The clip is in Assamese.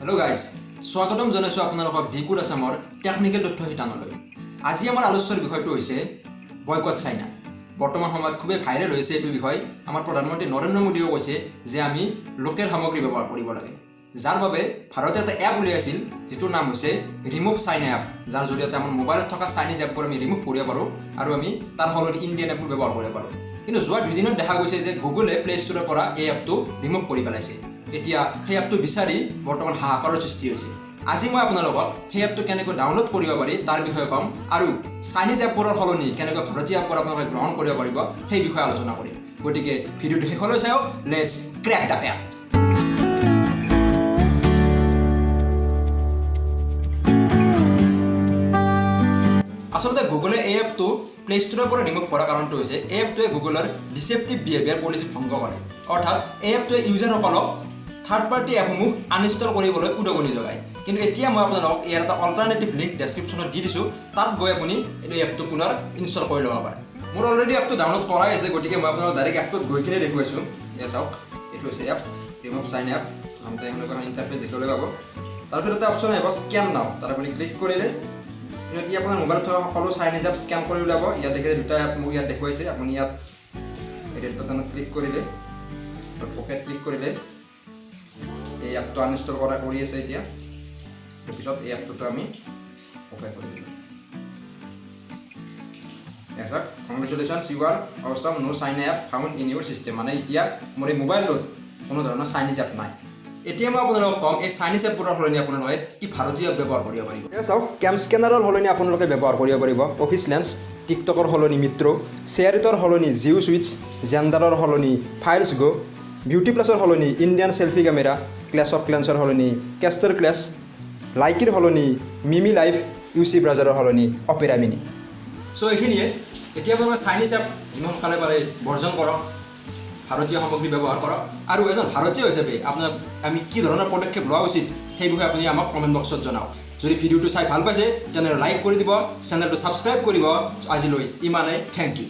Hello guys, স্বাগতম জনাইছো আপোনালোকক ডিকুড আসামৰ টেকনিক্যাল তথ্য শিতানলৈ। আজি আমাৰ আলোচনাৰ বিষয়টো হৈছে বয়কট চাইনা। বৰ্তমান সময়ত খুবেই ভাইৰেল হৈছে এই বিষয়। আমাৰ প্ৰধানমন্ত্ৰী নৰেন্দ্ৰ মোদীয়ে কৈছে যে আমি লোকেল সামগ্ৰী ব্যৱহাৰ কৰিব লাগে। যাৰ বাবে ভাৰতে এটা এপ উলিয়াইছিল যিটোৰ নাম হৈছে ৰিমুভ চাইনা এপ, যাৰ জৰিয়তে আমাৰ মোবাইলত থকা চাইনিজ এপবোৰ আমি ৰিমুভ কৰিব পাৰোঁ আৰু আমি তাৰ সলনি ইণ্ডিয়ান এপবোৰ ব্যৱহাৰ কৰিব পাৰোঁ। কিন্তু যোৱা দুদিনত দেখা গৈছে যে গুগলে প্লে ষ্টৰৰ পৰা এই এপটো ৰিমুভ কৰি পেলাইছে। এতিয়া সেই এপটো বিচাৰি বৰ্তমান হাহাকাৰৰ সৃষ্টি হৈছে। আজি মই আপোনালোকক সেই এপটো কেনেকৈ ডাউনলোড কৰিব পাৰি তাৰ বিষয়ে ক'ম আৰু চাইনিজ এপবোৰৰ সলনি কেনেকৈ ভাৰতীয় এপবোৰ আপোনালোকে গ্ৰহণ কৰিব পাৰিব সেই বিষয়ে আলোচনা কৰিম। গতিকে ভিডিঅ'টো শেষলৈ চাওক। Let's crack the fact. আচলতে গুগলে এই এপটো প্লে ষ্টৰৰ পৰা ৰিমুভ কৰাৰ কাৰণটো হৈছে এই এপটোৱে গুগলৰ ডিচেপ্টিভ বিহেভিয়াৰ পলিচি ভংগ কৰে। অৰ্থাৎ এই এপটোৱে ইউজাৰসকলক থাৰ্ড পাৰ্টি এপসমূহ আনইনষ্টল কৰিবলৈ উদগনি যোগায়। কিন্তু এতিয়া মই আপোনালোকক ইয়াৰ এটা অল্টাৰনেটিভ লিংক ডেছক্ৰিপশ্যনত দি দিছোঁ, তাত গৈ আপুনি এই এপটো পুনৰ ইনষ্টল কৰি ল'ব পাৰে। মোৰ অলৰেডি এপটো ডাউনলোড কৰাই আছে, গতিকে মই আপোনালোকক ডাইৰেক্ট এপটোত গৈ কিনে দেখুৱাইছোঁ। এয়া চাওক, এইটো হৈছে এপ ৰিমুভ চাইন এপ। আহোঁতে এনেকুৱা ইণ্টাৰফেচ দেখিবলৈ পাব। তাৰপিছত এটা অপশ্যন আহিব স্কেন নাও, তাত আপুনি ক্লিক কৰিলে এতিয়া আপোনাৰ মোবাইলত থকা সকলো চাইনিজ এপ স্কেন কৰি ওলাব। ইয়াত দেখিছে দুটা এপ মোক ইয়াত দেখুৱাইছে। আপুনি ইয়াত ৰেড বাটনত ক্লিক কৰিলে, পকেট ক্লিক কৰিলে এই এপটো আনইনষ্টল কৰি আছে। এতিয়া তাৰপিছত এই এপটোতো আমি অ'কে কৰি দিলোঁ। চাওক, congratulations you are awesome no sign up found in your system. মানে এতিয়া মোৰ এই মোবাইলটোত কোনো ধৰণৰ চাইনিজ এপ নাই। এতিয়া মই আপোনালোকক ক'ম এই চাইনিজ এপবোৰৰ সলনি আপোনালোকে কি ভাৰতীয় এপ ব্যৱহাৰ কৰিব পাৰিব। চাওক, কেম স্কেনাৰৰ সলনি আপোনালোকে ব্যৱহাৰ কৰিব পাৰিব অফিচ লেন্স, টিকটকৰ সলনি মিত্ৰ, শ্বেয়াৰিটৰ সলনি জিও ছুইটছ, জেণ্ডাৰৰ সলনি ফাইলছ গো, বিউটি প্লাছৰ সলনি Indian selfie camera, clash of cleanser সলনি কেষ্টাৰ ক্লেছ, লাইকিৰ সলনি মিমি লাইভ, ইউচি ব্ৰাউজাৰৰ সলনি অপেৰা মিনি। চ' এইখিনিয়ে। এতিয়া আপোনালোকে চাইনিজ এপ যিমান সোনকালে পাৰে বৰ্জন কৰক, ভাৰতীয় সামগ্ৰী ব্যৱহাৰ কৰক আৰু এজন ভাৰতীয় হিচাপে আপোনাৰ আমি কি ধৰণৰ পদক্ষেপ লোৱা উচিত সেই বিষয়ে আপুনি আমাক কমেণ্ট বক্সত জনাওক। যদি ভিডিঅ'টো চাই ভাল পাইছে তেনেহ'লে লাইক কৰি দিব, চেনেলটো ছাবস্ক্ৰাইব কৰিব। আজিলৈ ইমানেই, থেংক ইউ।